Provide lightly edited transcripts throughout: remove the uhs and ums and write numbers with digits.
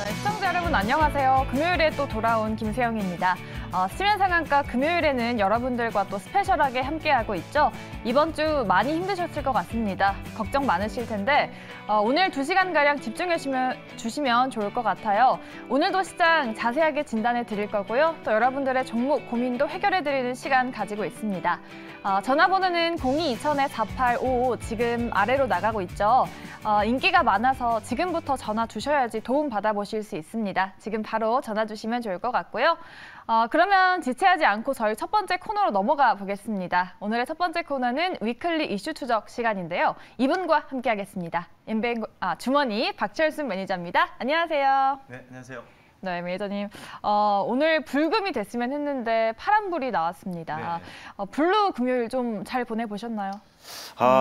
시청자 여러분 안녕하세요. 금요일에 또 돌아온 김세영입니다. 수면상한가 금요일에는 여러분들과 또 스페셜하게 함께하고 있죠. 이번 주 많이 힘드셨을 것 같습니다. 걱정 많으실 텐데 오늘 2시간가량 집중해 주시면 좋을 것 같아요. 오늘도 시장 자세하게 진단해 드릴 거고요. 또 여러분들의 종목 고민도 해결해 드리는 시간 가지고 있습니다. 전화번호는 02-2000-4855 지금 아래로 나가고 있죠. 인기가 많아서 지금부터 전화 주셔야지 도움 받아보실 수 있습니다. 지금 바로 전화 주시면 좋을 것 같고요. 그러면 지체하지 않고 저희 첫 번째 코너로 넘어가 보겠습니다. 오늘의 첫 번째 코너는 위클리 이슈 추적 시간인데요. 이분과 함께하겠습니다. 주머니 박철순 매니저입니다. 안녕하세요. 네, 안녕하세요. 네, 매니저님. 오늘 불금이 됐으면 했는데 파란불이 나왔습니다. 네. 블루 금요일 좀 잘 보내보셨나요?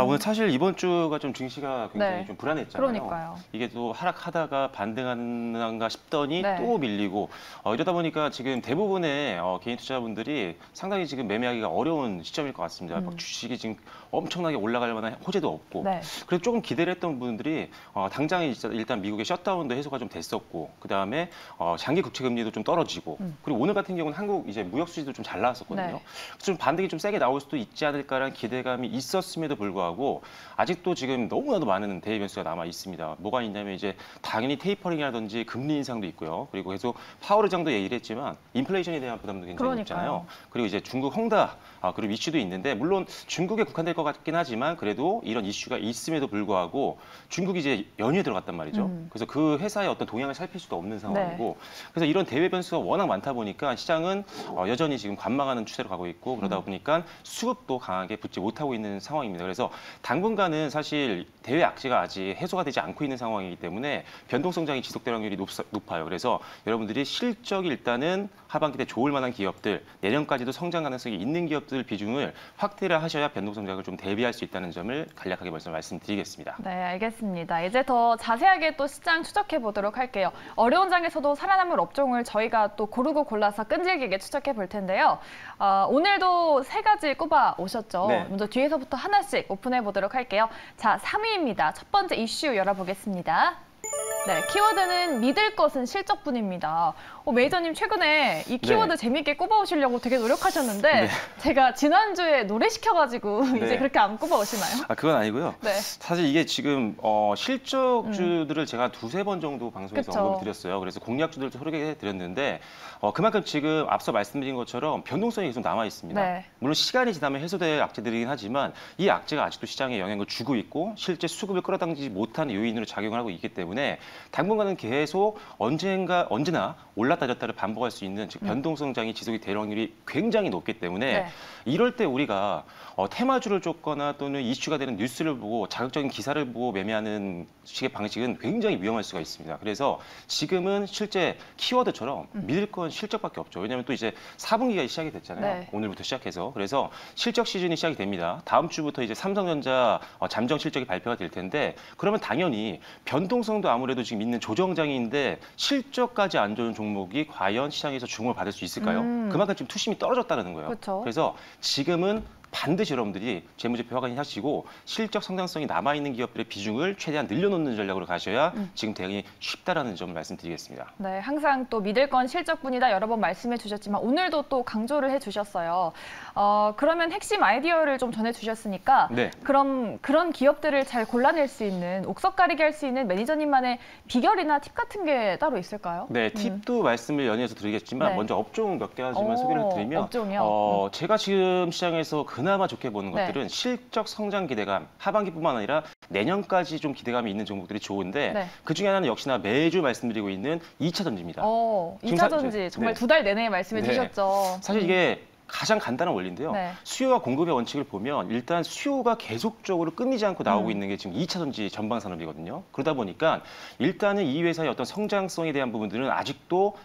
오늘 사실 이번 주가 좀 증시가 굉장히 네. 좀 불안했잖아요. 그러니까요. 이게 또 하락하다가 반등하는가 싶더니 네. 또 밀리고 이러다 보니까 지금 대부분의 개인 투자분들이 상당히 지금 매매하기가 어려운 시점일 것 같습니다. 막 주식이 지금 엄청나게 올라갈 만한 호재도 없고 네. 그래서 조금 기대를 했던 분들이 당장에 일단 미국의 셧다운도 해소가 좀 됐었고 그다음에 장기 국채 금리도 좀 떨어지고 그리고 오늘 같은 경우는 한국 이제 무역 수지도 좀 잘 나왔었거든요. 네. 좀 반등이 좀 세게 나올 수도 있지 않을까라는 기대감이 있었음에도 불구하고 아직도 지금 너무나도 많은 대외 변수가 남아 있습니다. 뭐가 있냐면 이제 당연히 테이퍼링이라든지 금리 인상도 있고요. 그리고 계속 파월 의장도 얘기를 했지만 인플레이션에 대한 부담도 굉장히 있잖아요. 그리고 이제 중국 헝다 그리고 이슈도 있는데 물론 중국에 국한될 것 같긴 하지만 그래도 이런 이슈가 있음에도 불구하고 중국이 이제 연휴에 들어갔단 말이죠. 그래서 그 회사의 어떤 동향을 살필 수도 없는 상황이고 그래서 이런 대외 변수가 워낙 많다 보니까 시장은 여전히 지금 관망하는 추세로 가고 있고 그러다 보니까 수급도 강하게 붙지 못하고 있는 상황입니다. 그래서 당분간은 사실 대외 악재가 아직 해소가 되지 않고 있는 상황이기 때문에 변동성장이 지속될 확률이 높아요. 그래서 여러분들이 실적이 일단은 하반기 때 좋을 만한 기업들, 내년까지도 성장 가능성이 있는 기업들 비중을 확대를 하셔야 변동성장을 좀 대비할 수 있다는 점을 간략하게 말씀드리겠습니다. 네, 알겠습니다. 이제 더 자세하게 또 시장 추적해 보도록 할게요. 어려운 장에서도 살아남을 업종을 저희가 또 고르고 골라서 끈질기게 추적해 볼 텐데요. 오늘도 3가지 꼽아 오셨죠. 네. 먼저 뒤에서부터 하나씩 오픈해 보도록 할게요. 자, 3위입니다. 첫 번째 이슈 열어보겠습니다. 네, 키워드는 믿을 것은 실적뿐입니다. 매니저님 최근에 이 키워드 재미있게 꼽아오시려고 되게 노력하셨는데 제가 지난주에 노래 시켜가지고 이제 그렇게 안 꼽아오시나요? 그건 아니고요. 네. 사실 이게 지금 실적주들을 제가 2-3번 정도 방송에서 언급을 드렸어요. 그래서 공략주들도 소개해 드렸는데 그만큼 지금 앞서 말씀드린 것처럼 변동성이 계속 남아 있습니다. 네. 물론 시간이 지나면 해소될 악재들이긴 하지만 이 악재가 아직도 시장에 영향을 주고 있고 실제 수급을 끌어당기지 못하는 요인으로 작용을 하고 있기 때문에 당분간은 계속 언제나 올랐다 내렸다를 반복할 수 있는 즉 변동성장이 지속이 될 확률이 굉장히 높기 때문에 이럴 때 우리가 테마주를 쫓거나 또는 이슈가 되는 뉴스를 보고 자극적인 기사를 보고 매매하는 식의 방식은 굉장히 위험할 수가 있습니다. 그래서 지금은 실제 키워드처럼 믿을 건 실적밖에 없죠. 왜냐하면 또 이제 4분기가 시작이 됐잖아요. 오늘부터 시작해서. 그래서 실적 시즌이 시작이 됩니다. 다음 주부터 이제 삼성전자 잠정 실적이 발표가 될 텐데 그러면 당연히 변동성도 아무래도 지금 있는 조정장인데 실적까지 안 좋은 종목이 과연 시장에서 주목을 받을 수 있을까요? 그만큼 지금 투심이 떨어졌다는 거예요. 그래서 지금은 반드시 여러분들이 재무제표 확인하시고 실적 성장성이 남아있는 기업들의 비중을 최대한 늘려놓는 전략으로 가셔야 지금 대응이 쉽다라는 점을 말씀드리겠습니다. 네, 항상 또 믿을 건 실적뿐이다 여러 번 말씀해 주셨지만 오늘도 또 강조를 해주셨어요. 그러면 핵심 아이디어를 좀 전해주셨으니까 그럼 그런 기업들을 잘 골라낼 수 있는 옥석 가리게 할 수 있는 매니저님만의 비결이나 팁 같은 게 따로 있을까요? 네, 팁도 말씀을 연이어서 드리겠지만 먼저 업종 몇 가지만 소개를 드리면 업종이요? 제가 지금 시장에서 그나마 좋게 보는 것들은 실적 성장 기대감, 하반기뿐만 아니라 내년까지 좀 기대감이 있는 종목들이 좋은데 그중에 하나는 역시나 매주 말씀드리고 있는 2차 전지입니다. 2차 전지 정말 2달 내내 말씀해 주셨죠. 사실 이게 가장 간단한 원리인데요. 수요와 공급의 원칙을 보면 일단 수요가 계속적으로 끊이지 않고 나오고 있는 게 지금 2차 전지 전방 산업이거든요. 그러다 보니까 일단은 이 회사의 어떤 성장성에 대한 부분들은 아직도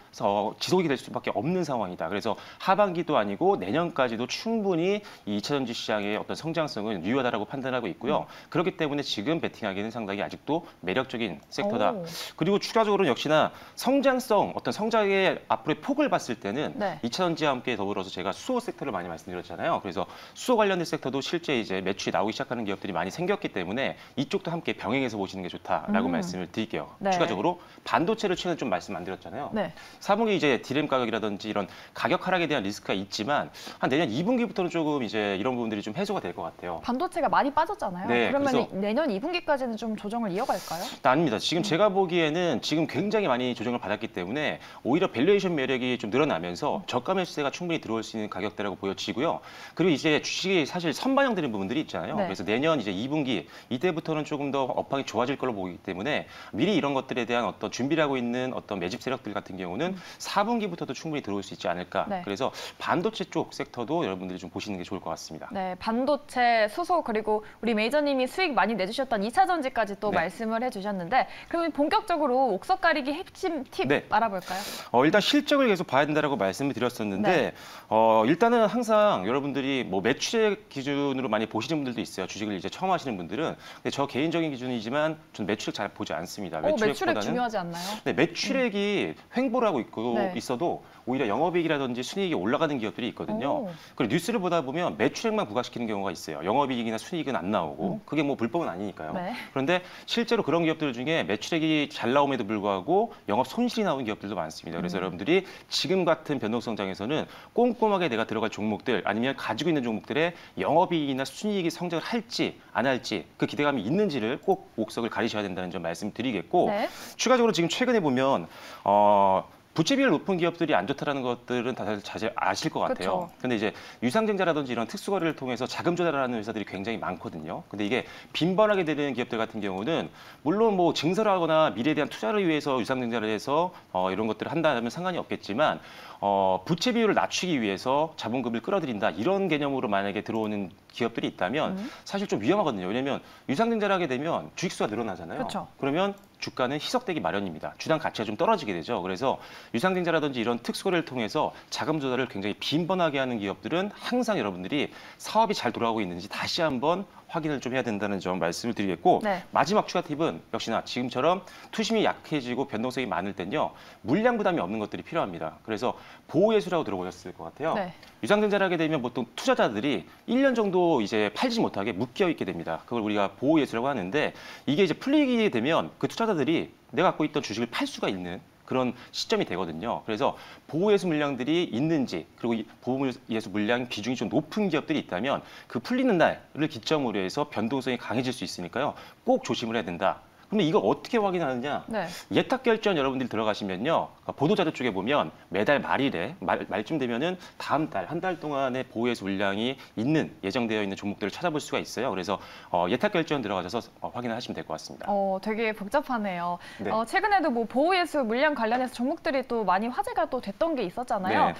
지속이 될 수밖에 없는 상황이다. 그래서 하반기도 아니고 내년까지도 충분히 이 2차 전지 시장의 어떤 성장성은 유효하다라고 판단하고 있고요. 그렇기 때문에 지금 베팅하기는 상당히 아직도 매력적인 섹터다. 그리고 추가적으로는 역시나 성장성, 어떤 성장의 앞으로의 폭을 봤을 때는 2차 전지와 함께 더불어서 제가 수소 섹터를 많이 말씀드렸잖아요. 그래서 수소 관련된 섹터도 실제 이제 매출이 나오기 시작하는 기업들이 많이 생겼기 때문에 이쪽도 함께 병행해서 보시는 게 좋다라고 말씀을 드릴게요. 네. 추가적으로 반도체를 최근에 좀 말씀 안 드렸잖아요. 네. 4분기 이제 디램 가격이라든지 이런 가격 하락에 대한 리스크가 있지만 한 내년 2분기부터는 조금 이제 이런 부분들이 좀 해소가 될 것 같아요. 반도체가 많이 빠졌잖아요. 네, 그러면 그래서 내년 2분기까지는 좀 조정을 이어갈까요? 아닙니다. 지금 제가 보기에는 지금 굉장히 많이 조정을 받았기 때문에 오히려 밸류에이션 매력이 좀 늘어나면서 저가 매수세가 충분히 들어올 수 있는 가격대라고 보여지고요. 그리고 이제 주식이 사실 선반영되는 부분들이 있잖아요. 네. 그래서 내년 이제 2분기 이때부터는 조금 더 업황이 좋아질 걸로 보기 때문에 미리 이런 것들에 대한 어떤 준비를 하고 있는 어떤 매집 세력들 같은 경우는 4분기부터도 충분히 들어올 수 있지 않을까. 네. 그래서 반도체 쪽 섹터도 여러분들이 좀 보시는 게 좋을 것 같습니다. 네, 반도체, 수소 그리고 우리 메이저님이 수익 많이 내주셨던 2차 전지까지 또 네. 말씀을 해주셨는데 그러면 본격적으로 옥석 가리기 핵심 팁 네. 알아볼까요? 일단 실적을 계속 봐야 된다라고 말씀을 드렸었는데 네. 일단은 항상 여러분들이 뭐 매출액 기준으로 많이 보시는 분들도 있어요. 주식을 이제 처음 하시는 분들은. 근데 저 개인적인 기준이지만 저는 매출액 잘 보지 않습니다. 매출액 중요하지 않나요? 네, 매출액이 횡보를 하고 네. 있어도 오히려 영업이익이라든지 순이익이 올라가는 기업들이 있거든요. 오. 그리고 뉴스를 보다 보면 매출액만 부각시키는 경우가 있어요. 영업이익이나 순이익은 안 나오고 그게 뭐 불법은 아니니까요. 네. 그런데 실제로 그런 기업들 중에 매출액이 잘 나옴에도 불구하고 영업 손실이 나오는 기업들도 많습니다. 그래서 여러분들이 지금 같은 변동성장에서는 꼼꼼하게 내가 들어갈 종목들 아니면 가지고 있는 종목들의 영업이익이나 순이익이 성장을 할지 안 할지 그 기대감이 있는지를 꼭 옥석을 가리셔야 된다는 점 말씀드리겠고 네. 추가적으로 지금 최근에 보면 부채 비율 높은 기업들이 안 좋다는 것들은 다들 잘 아실 것 같아요. 그쵸. 근데 이제 유상증자라든지 이런 특수거래를 통해서 자금 조달하는 회사들이 굉장히 많거든요. 근데 이게 빈번하게 되는 기업들 같은 경우는 물론 뭐 증설하거나 미래에 대한 투자를 위해서 유상증자를 해서 이런 것들을 한다면 상관이 없겠지만 부채 비율을 낮추기 위해서 자본금을 끌어들인다 이런 개념으로 만약에 들어오는 기업들이 있다면 사실 좀 위험하거든요. 왜냐하면 유상증자를 하게 되면 주식수가 늘어나잖아요. 그쵸. 그러면 주가는 희석되기 마련입니다. 주당 가치가 좀 떨어지게 되죠. 그래서 유상증자라든지 이런 특수거래를 통해서 자금 조달을 굉장히 빈번하게 하는 기업들은 항상 여러분들이 사업이 잘 돌아가고 있는지 다시 한번 확인을 좀 해야 된다는 점 말씀을 드리겠고 네. 마지막 추가 팁은 역시나 지금처럼 투심이 약해지고 변동성이 많을 땐요. 물량 부담이 없는 것들이 필요합니다. 그래서 보호예수라고 들어보셨을 것 같아요. 네. 유상증자를 하게 되면 보통 투자자들이 1년 정도 이제 팔지 못하게 묶여 있게 됩니다. 그걸 우리가 보호예수라고 하는데 이게 이제 풀리게 되면 그 투자자들이 내가 갖고 있던 주식을 팔 수가 있는 그런 시점이 되거든요. 그래서 보호예수 물량들이 있는지 그리고 이 보호예수 물량 비중이 좀 높은 기업들이 있다면 그 풀리는 날을 기점으로 해서 변동성이 강해질 수 있으니까요. 꼭 조심을 해야 된다. 그런데 이걸 어떻게 확인하느냐? 네. 예탁결제원 여러분들이 들어가시면요. 보도자료 쪽에 보면 매달 말일에 말쯤 되면은 다음 달, 한 달 동안의 보호예수 물량이 있는 예정되어 있는 종목들을 찾아볼 수가 있어요. 그래서 예탁결제원 들어가셔서 확인을 하시면 될 것 같습니다. 되게 복잡하네요. 네. 최근에도 뭐 보호예수 물량 관련해서 종목들이 또 많이 화제가 또 됐던 게 있었잖아요. 네.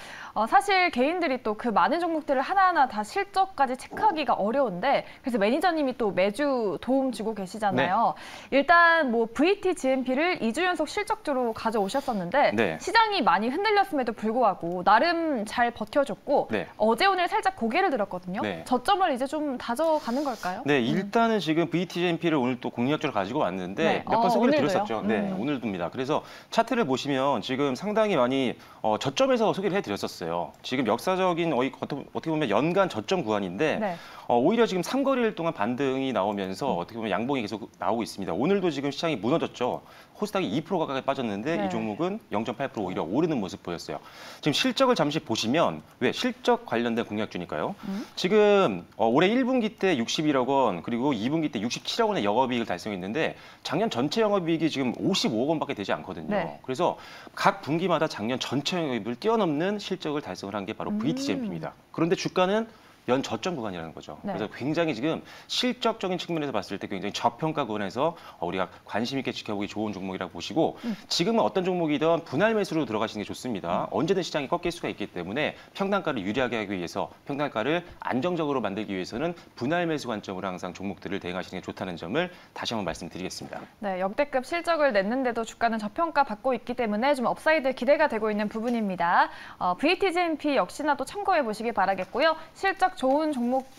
사실 개인들이 또 그 많은 종목들을 하나하나 다 실적까지 체크하기가 어려운데 그래서 매니저님이 또 매주 도움 주고 계시잖아요. 일단 뭐 VT GMP를 2주 연속 실적주로 가져오셨었는데 네. 시장이 많이 흔들렸음에도 불구하고 나름 잘 버텨줬고 네. 어제 오늘 살짝 고개를 들었거든요. 네. 저점을 이제 좀 다져가는 걸까요? 네, 일단은 지금 VTGMP를 오늘 또 공략적으로 가지고 왔는데 네. 몇 번 소개를 오늘도요? 드렸었죠. 네, 오늘도입니다. 그래서 차트를 보시면 지금 상당히 많이 저점에서 소개를 해드렸었어요. 지금 역사적인 어떻게 보면 연간 저점 구간인데 네. 오히려 지금 3거리일 동안 반등이 나오면서 어떻게 보면 양봉이 계속 나오고 있습니다. 오늘도 지금 시장이 무너졌죠. 코스닥이 2% 가까이 빠졌는데 네. 이 종목은 0.8% 오히려 오르는 모습 보였어요. 지금 실적을 잠시 보시면 왜 실적 관련된 공략주니까요. 지금 올해 1분기 때 61억 원 그리고 2분기 때 67억 원의 영업이익을 달성했는데 작년 전체 영업이익이 지금 55억 원밖에 되지 않거든요. 네. 그래서 각 분기마다 작년 전체 영업이익을 뛰어넘는 실적을 달성을 한 게 바로 VTGMP입니다. 그런데 주가는 연 저점 구간이라는 거죠. 네. 그래서 굉장히 지금 실적적인 측면에서 봤을 때 굉장히 저평가 구간에서 우리가 관심 있게 지켜보기 좋은 종목이라고 보시고 지금은 어떤 종목이든 분할 매수로 들어가시는 게 좋습니다. 언제든 시장이 꺾일 수가 있기 때문에 평단가를 유리하게 하기 위해서 평단가를 안정적으로 만들기 위해서는 분할 매수 관점으로 항상 종목들을 대응하시는 게 좋다는 점을 다시 한번 말씀드리겠습니다. 네, 역대급 실적을 냈는데도 주가는 저평가 받고 있기 때문에 좀 업사이드 기대가 되고 있는 부분입니다. VTGMP 역시나 또 참고해 보시기 바라겠고요. 실적 좋은 종목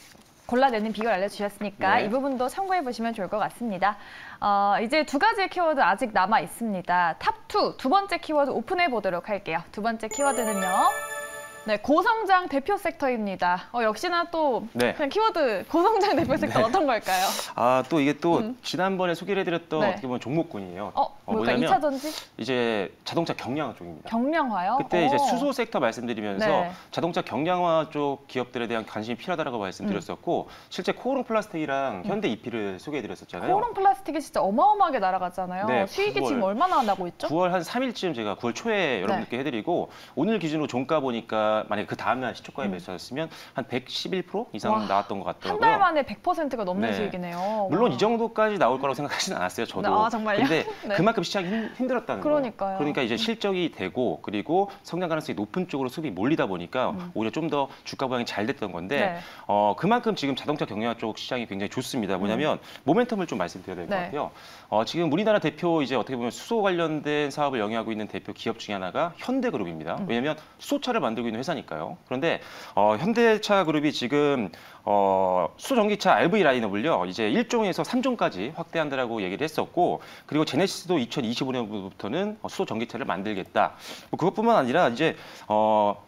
골라내는 비결 알려주셨으니까 네. 이 부분도 참고해 보시면 좋을 것 같습니다. 이제 두 가지의 키워드 아직 남아 있습니다. 탑2 두 번째 키워드 오픈해 보도록 할게요. 두 번째 키워드는요. 네, 고성장 대표 섹터입니다. 역시나 또 네. 그냥 키워드 고성장 대표 섹터 네. 어떤 걸까요? 또 이게 또 지난번에 소개를 해드렸던 네. 어떻게 보면 종목군이에요. 뭘까? 뭐냐면 2차 전지? 이제 자동차 경량화 쪽입니다. 경량화요? 그때 이제 수소 섹터 말씀드리면서 네. 자동차 경량화 쪽 기업들에 대한 관심이 필요하다고 말씀드렸었고 실제 코오롱 플라스틱이랑 현대 EP를 소개해드렸었잖아요. 코오롱 플라스틱이 진짜 어마어마하게 날아갔잖아요. 네, 수익이 9월. 지금 얼마나 나고 있죠? 9월 한 3일쯤 제가 9월 초에 여러분들께 해드리고 오늘 기준으로 종가 보니까 만약에 그 다음날 시초가에 매수하셨으면 한 111% 이상 와, 나왔던 것 한 같더라고요. 달 만에 100%가 넘는 네. 수익이네요. 물론 와. 이 정도까지 나올 거라고 생각하지는 않았어요, 저도. 정말요? 근데 네. 그만큼 시장이 힘들었다는 거예요. 그러니까요. 그러니까 이제 실적이 되고 그리고 성장 가능성이 높은 쪽으로 수급이 몰리다 보니까 오히려 좀 더 주가 부양이 잘 됐던 건데 네. 그만큼 지금 자동차 경량화 쪽 시장이 굉장히 좋습니다. 뭐냐면 모멘텀을 좀 말씀드려야 될 것 네. 같아요. 지금 우리나라 대표 이제 어떻게 보면 수소 관련된 사업을 영위하고 있는 대표 기업 중에 하나가 현대그룹입니다. 왜냐하면 수소차를 만들고 있는 회사니까요. 그런데 현대차 그룹이 지금 수소 전기차 RV 라인업을요 이제 1종에서 3종까지 확대한다라고 얘기를 했었고 그리고 제네시스도 2025년부터는 수소 전기차를 만들겠다. 뭐 그것뿐만 아니라 이제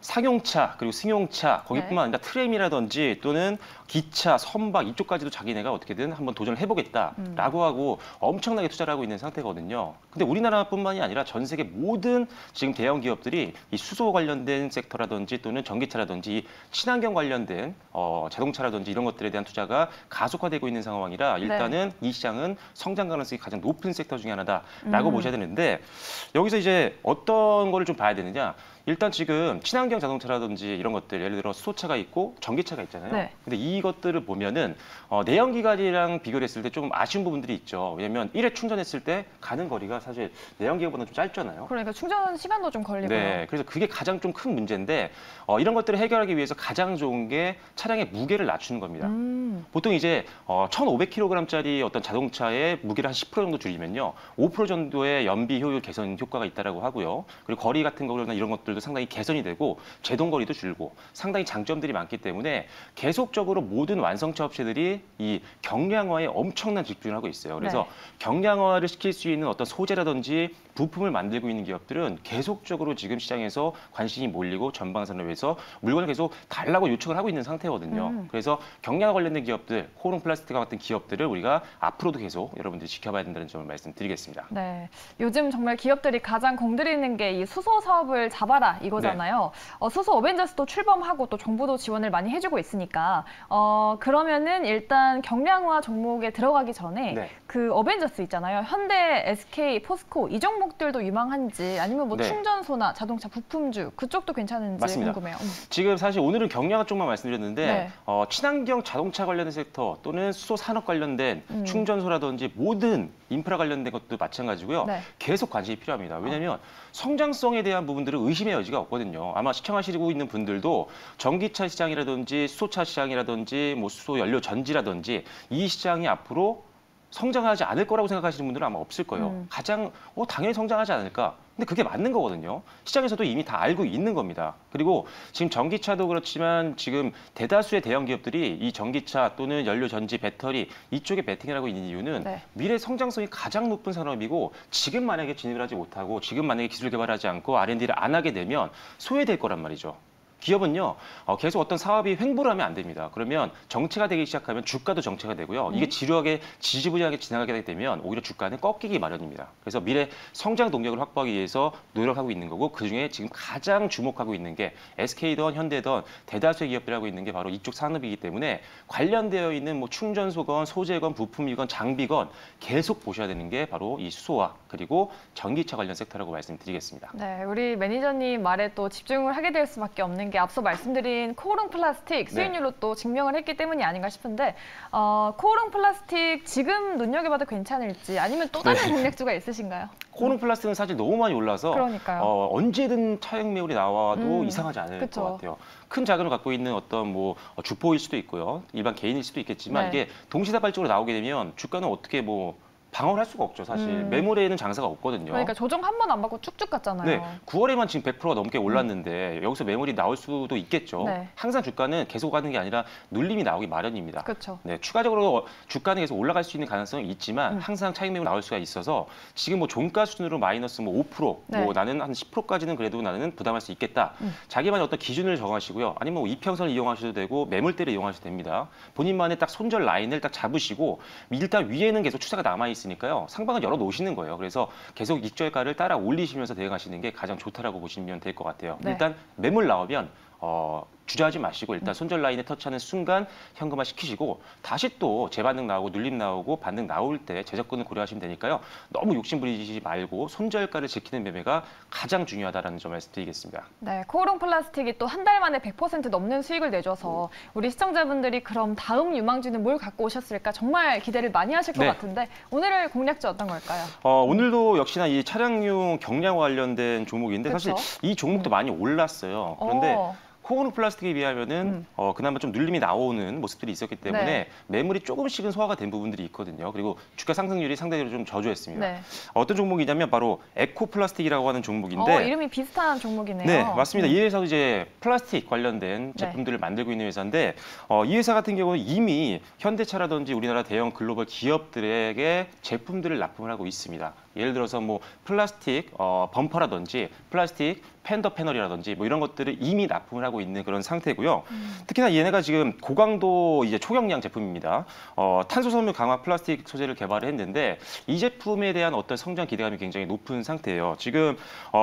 상용차 그리고 승용차 거기뿐만 아니라 트램이라든지 또는 기차, 선박 이쪽까지도 자기네가 어떻게든 한번 도전을 해보겠다라고 하고 엄청나게 투자를 하고 있는 상태거든요. 근데 우리나라뿐만이 아니라 전 세계 모든 지금 대형 기업들이 이 수소 관련된 섹터라든지 또는 전기차라든지 이 친환경 관련된 자동차라든지 이런 것들에 대한 투자가 가속화되고 있는 상황이라 일단은 이 시장은 성장 가능성이 가장 높은 섹터 중에 하나다라고 보셔야 되는데 여기서 이제 어떤 거를 좀 봐야 되느냐. 일단 지금 친환경 자동차라든지 이런 것들 예를 들어 수소차가 있고 전기차가 있잖아요. 네. 근데 이것들을 보면은 내연기관이랑 비교를 했을 때 조금 아쉬운 부분들이 있죠. 왜냐면 1회 충전했을 때 가는 거리가 사실 내연기관보다 좀 짧잖아요. 그러니까 충전 시간도 좀 걸리고요. 네, 그래서 그게 가장 좀 큰 문제인데 이런 것들을 해결하기 위해서 가장 좋은 게 차량의 무게를 낮추는 겁니다. 보통 이제 1,500kg짜리 어떤 자동차의 무게를 한 10% 정도 줄이면요, 5% 정도의 연비 효율 개선 효과가 있다라고 하고요. 그리고 거리 같은 거나 이런 것들도 상당히 개선이 되고 제동 거리도 줄고 상당히 장점들이 많기 때문에 계속적으로 모든 완성차 업체들이 이 경량화에 엄청난 집중을 하고 있어요. 그래서 경량화를 시킬 수 있는 어떤 소재라든지 부품을 만들고 있는 기업들은 계속적으로 지금 시장에서 관심이 몰리고 전방산업에서 물건을 계속 달라고 요청을 하고 있는 상태거든요. 그래서 경량화 관련된 기업들, 코오롱 플라스틱과 같은 기업들을 우리가 앞으로도 계속 여러분들이 지켜봐야 된다는 점을 말씀드리겠습니다. 네, 요즘 정말 기업들이 가장 공들이는 게 이 수소 사업을 잡아라 이거잖아요. 수소 어벤져스도 출범하고 또 정부도 지원을 많이 해주고 있으니까 그러면은 일단 경량화 종목에 들어가기 전에 그 어벤져스 있잖아요. 현대, SK, 포스코 이 종목들도 유망한지 아니면 뭐 충전소나 자동차 부품주 그쪽도 괜찮은지 맞습니다. 궁금해요. 지금 사실 오늘은 경량화 쪽만 말씀드렸는데 친환경 자동차 관련된 섹터 또는 수소 산업 관련된 충전소라든지 모든 인프라 관련된 것도 마찬가지고요. 계속 관심이 필요합니다. 왜냐하면 성장성에 대한 부분들은 의심의 여지가 없거든요. 아마 시청하시고 있는 분들도 전기차 시장이라든지 수소차 시장이라든지 뭐 수소 연료 전지라든지 이 시장이 앞으로 성장하지 않을 거라고 생각하시는 분들은 아마 없을 거예요. 가장 당연히 성장하지 않을까. 근데 그게 맞는 거거든요. 시장에서도 이미 다 알고 있는 겁니다. 그리고 지금 전기차도 그렇지만 지금 대다수의 대형 기업들이 이 전기차 또는 연료 전지 배터리 이쪽에 베팅을 하고 있는 이유는 미래 성장성이 가장 높은 산업이고 지금 만약에 진입을 하지 못하고 지금 만약에 기술 개발하지 않고 R&D를 안 하게 되면 소외될 거란 말이죠. 기업은요, 계속 어떤 사업이 횡보를 하면 안 됩니다. 그러면 정체가 되기 시작하면 주가도 정체가 되고요. 이게 지지부진하게 지나가게 되면 오히려 주가는 꺾이기 마련입니다. 그래서 미래 성장 동력을 확보하기 위해서 노력하고 있는 거고 그중에 지금 가장 주목하고 있는 게 SK든 현대든 대다수의 기업들이 하고 있는 게 바로 이쪽 산업이기 때문에 관련되어 있는 뭐 충전소건 소재건 부품이건 장비건 계속 보셔야 되는 게 바로 이 수소화 그리고 전기차 관련 섹터라고 말씀드리겠습니다. 네, 우리 매니저님 말에 또 집중을 하게 될 수밖에 없는 게 앞서 말씀드린 코오롱 플라스틱 수익률로 또 증명을 했기 때문이 아닌가 싶은데 코오롱 플라스틱 지금 눈여겨봐도 괜찮을지 아니면 또 다른 공략주가 있으신가요? 코오롱 플라스틱은 사실 너무 많이 올라서 언제든 차익 매물이 나와도 이상하지 않을 것 같아요. 큰 자금을 갖고 있는 어떤 뭐 주포일 수도 있고요. 일반 개인일 수도 있겠지만 이게 동시다발적으로 나오게 되면 주가는 어떻게 뭐 방어를 할 수가 없죠, 사실. 매물에는 장사가 없거든요. 그러니까 조정 한 번 안 받고 쭉쭉 갔잖아요. 네, 9월에만 지금 100%가 넘게 올랐는데 여기서 매물이 나올 수도 있겠죠. 네. 항상 주가는 계속 가는 게 아니라 눌림이 나오기 마련입니다. 그렇죠. 네, 추가적으로 주가는 계속 올라갈 수 있는 가능성이 있지만 항상 차익 매물 나올 수가 있어서 지금 뭐 종가 수준으로 마이너스 뭐 5%, 네. 뭐 나는 한 10%까지는 그래도 나는 부담할 수 있겠다. 자기만의 어떤 기준을 정하시고요. 아니면 뭐 이평선을 이용하셔도 되고 매물대를 이용하셔도 됩니다. 본인만의 딱 손절 라인을 딱 잡으시고 일단 위에는 계속 추세가 남아 있으니까요. 상방은 열어 놓으시는 거예요. 그래서 계속 익절가를 따라 올리시면서 대응하시는 게 가장 좋다라고 보시면 될 것 같아요. 네. 일단 매물 나오면 주저하지 마시고 일단 손절 라인에 터치하는 순간 현금화 시키시고 다시 또 재반등 나오고 눌림 나오고 반등 나올 때 재접근을 고려하시면 되니까요. 너무 욕심 부리지 말고 손절가를 지키는 매매가 가장 중요하다는 점 말씀드리겠습니다. 네, 코오롱 플라스틱이 또 한 달 만에 100% 넘는 수익을 내줘서 우리 시청자분들이 그럼 다음 유망주는 뭘 갖고 오셨을까 정말 기대를 많이 하실 것 네. 같은데 오늘 공략주 어떤 걸까요? 오늘도 역시나 이 차량용 경량 관련된 종목인데 그쵸? 사실 이 종목도 많이 올랐어요. 그런데 코오롱 플라스틱에 비하면은 그나마 좀 눌림이 나오는 모습들이 있었기 때문에 네. 매물이 조금씩은 소화가 된 부분들이 있거든요. 그리고 주가 상승률이 상대적으로 좀 저조했습니다. 네. 어떤 종목이냐면 바로 에코 플라스틱이라고 하는 종목인데 이름이 비슷한 종목이네요. 네, 맞습니다. 이 회사도 이제 플라스틱 관련된 제품들을 만들고 있는 회사인데 이 회사 같은 경우는 이미 현대차라든지 우리나라 대형 글로벌 기업들에게 제품들을 납품을 하고 있습니다. 예를 들어서 뭐 플라스틱 범퍼라든지 플라스틱 팬더 패널이라든지 뭐 이런 것들을 이미 납품을 하고 있는 그런 상태고요. 특히나 얘네가 지금 고강도 이제 초경량 제품입니다. 탄소 섬유 강화 플라스틱 소재를 개발을 했는데 이 제품에 대한 어떤 성장 기대감이 굉장히 높은 상태예요. 지금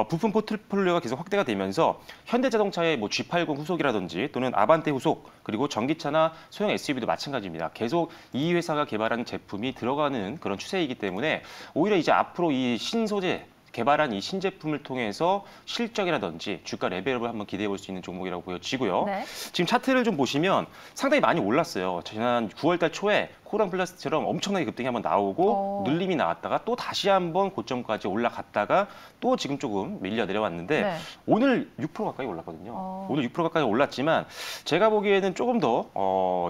부품 포트폴리오가 계속 확대가 되면서 현대자동차의 뭐 G80 후속이라든지 또는 아반떼 후속 그리고 전기차나 소형 SUV도 마찬가지입니다. 계속 이 회사가 개발한 제품이 들어가는 그런 추세이기 때문에 오히려 이제 앞으로 이 신소재 개발한 이 신제품을 통해서 실적이라든지 주가 레벨업을 한번 기대해 볼 수 있는 종목이라고 보여지고요. 네. 지금 차트를 좀 보시면 상당히 많이 올랐어요. 지난 9월달 초에 코오롱 플라스틱처럼 엄청나게 급등이 한번 나오고 눌림이 나왔다가 또 다시 한번 고점까지 올라갔다가 또 지금 조금 밀려 내려왔는데 네. 오늘 6% 가까이 올랐거든요. 오늘 6% 가까이 올랐지만 제가 보기에는 조금 더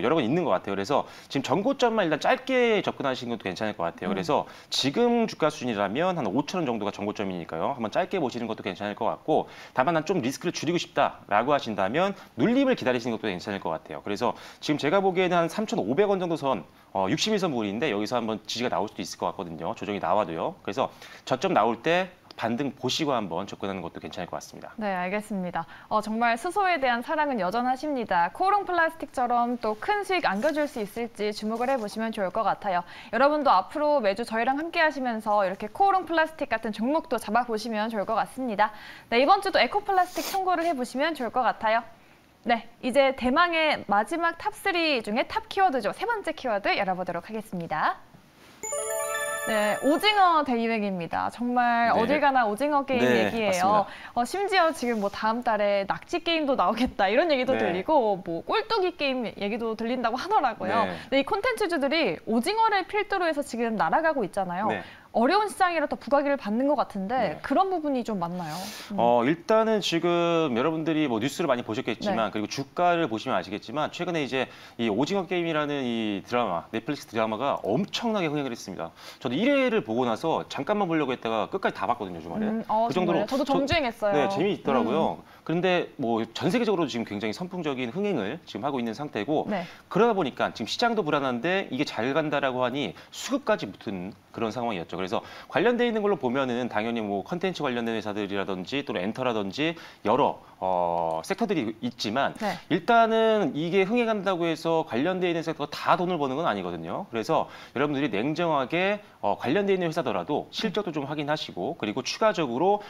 여러 번 있는 것 같아요. 그래서 지금 전고점만 일단 짧게 접근하시는 것도 괜찮을 것 같아요. 그래서 지금 주가 수준이라면 한 5,000원 정도가 전고점이니까요. 한번 짧게 보시는 것도 괜찮을 것 같고 다만 난 좀 리스크를 줄이고 싶다라고 하신다면 눌림을 기다리시는 것도 괜찮을 것 같아요. 그래서 지금 제가 보기에는 한 3,500원 정도 선 61선 부분인데 여기서 한번 지지가 나올 수도 있을 것 같거든요. 조정이 나와도요. 그래서 저점 나올 때 반등 보시고 한번 접근하는 것도 괜찮을 것 같습니다. 네, 알겠습니다. 정말 수소에 대한 사랑은 여전하십니다. 코오롱 플라스틱처럼 또 큰 수익 안겨줄 수 있을지 주목을 해보시면 좋을 것 같아요. 여러분도 앞으로 매주 저희랑 함께 하시면서 이렇게 코오롱 플라스틱 같은 종목도 잡아보시면 좋을 것 같습니다. 네, 이번 주도 에코 플라스틱 참고를 해보시면 좋을 것 같아요. 네, 이제 대망의 마지막 탑3 중에 탑 키워드죠. 세 번째 키워드 열어보도록 하겠습니다. 네, 오징어 대유행입니다. 정말 네. 어딜 가나 오징어 게임 네, 얘기예요. 심지어 지금 뭐 다음 달에 낙지 게임도 나오겠다 이런 얘기도 네. 들리고 뭐 꼴뚜기 게임 얘기도 들린다고 하더라고요. 네. 근데 이 콘텐츠주들이 오징어를 필두로 해서 지금 날아가고 있잖아요. 네. 어려운 시장이라 더 부각을 받는 것 같은데 네. 그런 부분이 좀 많나요? 일단은 지금 여러분들이 뭐 뉴스를 많이 보셨겠지만 네. 그리고 주가를 보시면 아시겠지만 최근에 이제 이 오징어 게임이라는 이 드라마, 넷플릭스 드라마가 엄청나게 흥행을 했습니다. 저도 1회를 보고 나서 잠깐만 보려고 했다가 끝까지 다 봤거든요, 주말에. 그 정도로 저도 정주행했어요. 네, 재미있더라고요. 그런데 뭐 전 세계적으로 지금 굉장히 선풍적인 흥행을 지금 하고 있는 상태고 네. 그러다 보니까 지금 시장도 불안한데 이게 잘 간다라고 하니 수급까지 붙은 그런 상황이었죠. 그래서 관련돼 있는 걸로 보면은 당연히 뭐 컨텐츠 관련된 회사들이라든지 또는 엔터라든지 여러 섹터들이 있지만 네. 일단은 이게 흥행한다고 해서 관련돼 있는 섹터가 다 돈을 버는 건 아니거든요. 그래서 여러분들이 냉정하게 관련돼 있는 회사더라도 실적도 좀 확인하시고 그리고 추가적으로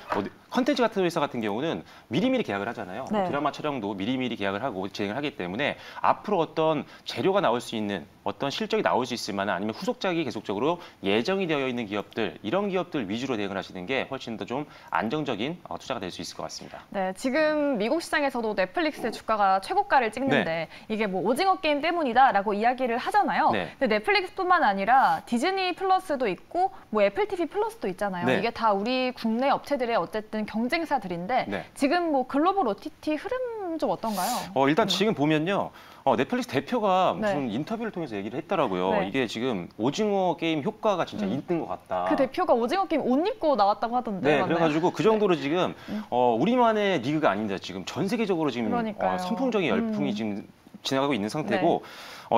컨텐츠 같은 회사 같은 경우는 미리미리 계약을 하잖아요. 네. 드라마 촬영도 미리미리 계약을 하고 진행을 하기 때문에 앞으로 어떤 재료가 나올 수 있는 어떤 실적이 나올 수 있을 만한 아니면 후속작이 계속적으로 예정이 되어 있는 기업들 이런 기업들 위주로 대응을 하시는 게 훨씬 더 좀 안정적인 투자가 될 수 있을 것 같습니다. 네, 지금 미국 시장에서도 넷플릭스 주가가 최고가를 찍는데 네. 이게 뭐 오징어 게임 때문이다라고 이야기를 하잖아요. 네. 근데 넷플릭스뿐만 아니라 디즈니 플러스도 있고 뭐 애플 TV 플러스도 있잖아요. 네. 이게 다 우리 국내 업체들의 어쨌든 경쟁사들인데 네. 지금 뭐 글로벌 OTT 흐름 좀 어떤가요? 일단 지금 보면요. 넷플릭스 대표가 네. 무슨 인터뷰를 통해서 얘기를 했더라고요. 네. 이게 지금 오징어 게임 효과가 진짜 있는 것 같다. 그 대표가 오징어 게임 옷 입고 나왔다고 하던데. 네, 맞나요? 그래가지고 그 정도로 지금 우리만의 리그가 아닙니다. 지금 전 세계적으로 지금 그러니까요. 선풍적인 열풍이 지금 지나가고 있는 상태고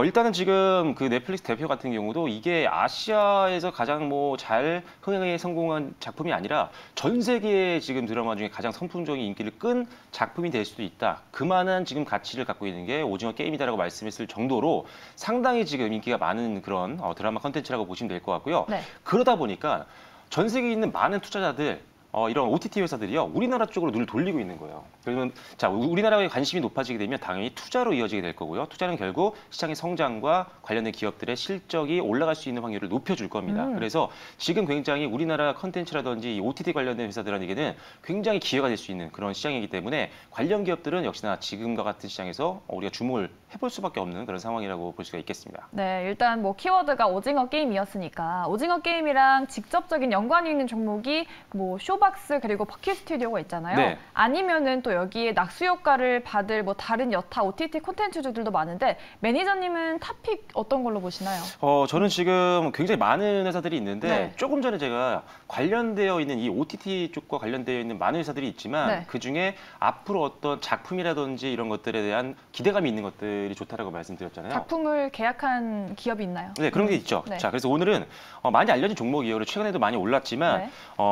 일단은 지금 그 넷플릭스 대표 같은 경우도 이게 아시아에서 가장 뭐 잘 흥행에 성공한 작품이 아니라 전 세계의 지금 드라마 중에 가장 선풍적인 인기를 끈 작품이 될 수도 있다. 그만한 지금 가치를 갖고 있는 게 오징어 게임이다라고 말씀했을 정도로 상당히 지금 인기가 많은 그런 드라마 컨텐츠라고 보시면 될 것 같고요. 네. 그러다 보니까 전 세계에 있는 많은 투자자들 이런 OTT 회사들이요, 우리나라 쪽으로 눈을 돌리고 있는 거예요. 그러면 자, 우리나라의 관심이 높아지게 되면 당연히 투자로 이어지게 될 거고요. 투자는 결국 시장의 성장과 관련된 기업들의 실적이 올라갈 수 있는 확률을 높여줄 겁니다. 그래서 지금 굉장히 우리나라 컨텐츠라든지 이 OTT 관련된 회사들에게는 굉장히 기회가 될 수 있는 그런 시장이기 때문에 관련 기업들은 역시나 지금과 같은 시장에서 우리가 주목을 해볼 수밖에 없는 그런 상황이라고 볼 수가 있겠습니다. 네, 일단 뭐 키워드가 오징어 게임이었으니까 오징어 게임이랑 직접적인 연관이 있는 종목이 뭐 쇼박스 그리고 버킷 스튜디오가 있잖아요. 네. 아니면은 또 여기에 낙수 효과를 받을 뭐 다른 여타 OTT 콘텐츠주들도 많은데 매니저님은 탑픽 어떤 걸로 보시나요? 저는 지금 굉장히 많은 회사들이 있는데 네. 조금 전에 제가 관련되어 있는 이 OTT 쪽과 관련되어 있는 많은 회사들이 있지만 네. 그중에 앞으로 어떤 작품이라든지 이런 것들에 대한 기대감이 있는 것들이 좋다라고 말씀드렸잖아요. 작품을 계약한 기업이 있나요? 네, 그런 게 있죠. 네. 자, 그래서 오늘은 많이 알려진 종목이에요. 그리고 최근에도 많이 올랐지만 네.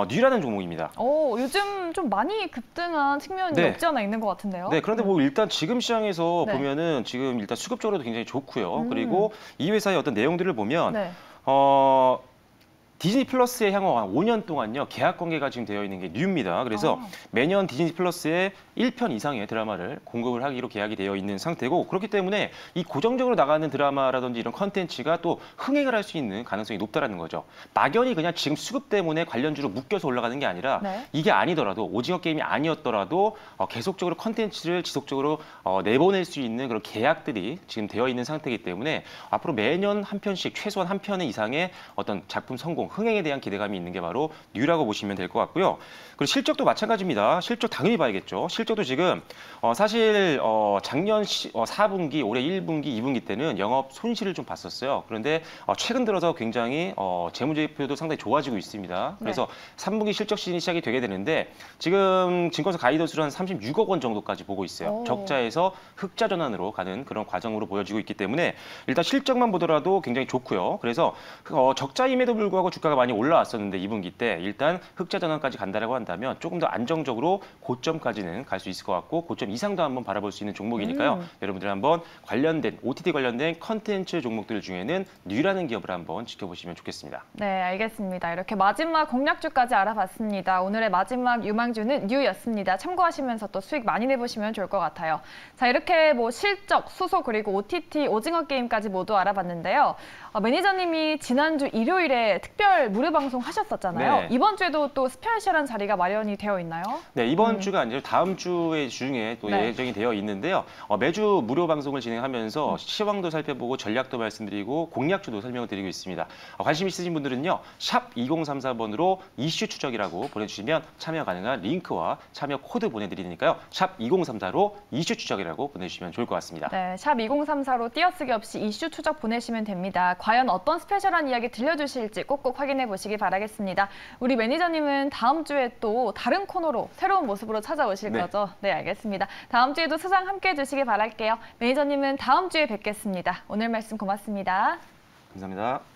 뉴라는 종목입니다. 요즘 좀 많이 급등한 측면이 네. 없지 않아 있는 것 같은데요. 네, 그런데 뭐 일단 지금 시장에서 네. 보면은 지금 일단 수급적으로도 굉장히 좋고요. 그리고 이 회사의 어떤 내용들을 보면 네. 디즈니 플러스에 향후 한 5년 동안요, 계약 관계가 지금 되어 있는 게 뉴입니다. 그래서 매년 디즈니 플러스에 1편 이상의 드라마를 공급을 하기로 계약이 되어 있는 상태고, 그렇기 때문에 이 고정적으로 나가는 드라마라든지 이런 컨텐츠가 또 흥행을 할 수 있는 가능성이 높다라는 거죠. 막연히 그냥 지금 수급 때문에 관련주로 묶여서 올라가는 게 아니라 네. 이게 아니더라도, 오징어 게임이 아니었더라도 계속적으로 컨텐츠를 지속적으로 내보낼 수 있는 그런 계약들이 지금 되어 있는 상태이기 때문에 앞으로 매년 한 편씩 최소한 한 편 이상의 어떤 작품 성공, 흥행에 대한 기대감이 있는 게 바로 뉴라고 보시면 될 것 같고요. 그리고 실적도 마찬가지입니다. 실적 당연히 봐야겠죠. 실적도 지금 사실 작년 4분기, 올해 1분기, 2분기 때는 영업 손실을 좀 봤었어요. 그런데 최근 들어서 굉장히 재무제표도 상당히 좋아지고 있습니다. 그래서 3분기 실적 시즌이 시작이 되게 되는데 지금 증권사 가이던스로 한 36억 원 정도까지 보고 있어요. 적자에서 흑자 전환으로 가는 그런 과정으로 보여지고 있기 때문에 일단 실적만 보더라도 굉장히 좋고요. 그래서 적자임에도 불구하고 주가가 많이 올라왔었는데 2분기 때 일단 흑자 전환까지 간다라고 한다면 조금 더 안정적으로 고점까지는 갈 수 있을 것 같고, 고점 이상도 한번 바라볼 수 있는 종목이니까요. 여러분들 한번 관련된 OTT 관련된 컨텐츠 종목들 중에는 뉴라는 기업을 한번 지켜보시면 좋겠습니다. 네, 알겠습니다. 이렇게 마지막 공략주까지 알아봤습니다. 오늘의 마지막 유망주는 뉴였습니다. 참고하시면서 또 수익 많이 내보시면 좋을 것 같아요. 자, 이렇게 뭐 실적, 수소 그리고 OTT, 오징어 게임까지 모두 알아봤는데요. 매니저님이 지난주 일요일에 특별 무료 방송 하셨었잖아요. 네. 이번 주에도 또 스페셜한 자리가 마련이 되어 있나요? 네, 이번 주가 아니라 다음 주의 주중에 또 네. 예정이 되어 있는데요. 매주 무료 방송을 진행하면서 시황도 살펴보고 전략도 말씀드리고 공략주도 설명을 드리고 있습니다. 관심 있으신 분들은요, 샵 2034번으로 이슈 추적이라고 보내주시면 참여 가능한 링크와 참여 코드 보내드리니까요. 샵 2034로 이슈 추적이라고 보내주시면 좋을 것 같습니다. 네, 샵 2034로 띄어쓰기 없이 이슈 추적 보내시면 됩니다. 과연 어떤 스페셜한 이야기 들려주실지 꼭꼭 확인해 보시기 바라겠습니다. 우리 매니저님은 다음 주에 또 다른 코너로 새로운 모습으로 찾아오실 네. 거죠? 네, 알겠습니다. 다음 주에도 수상 함께 해주시기 바랄게요. 매니저님은 다음 주에 뵙겠습니다. 오늘 말씀 고맙습니다. 감사합니다.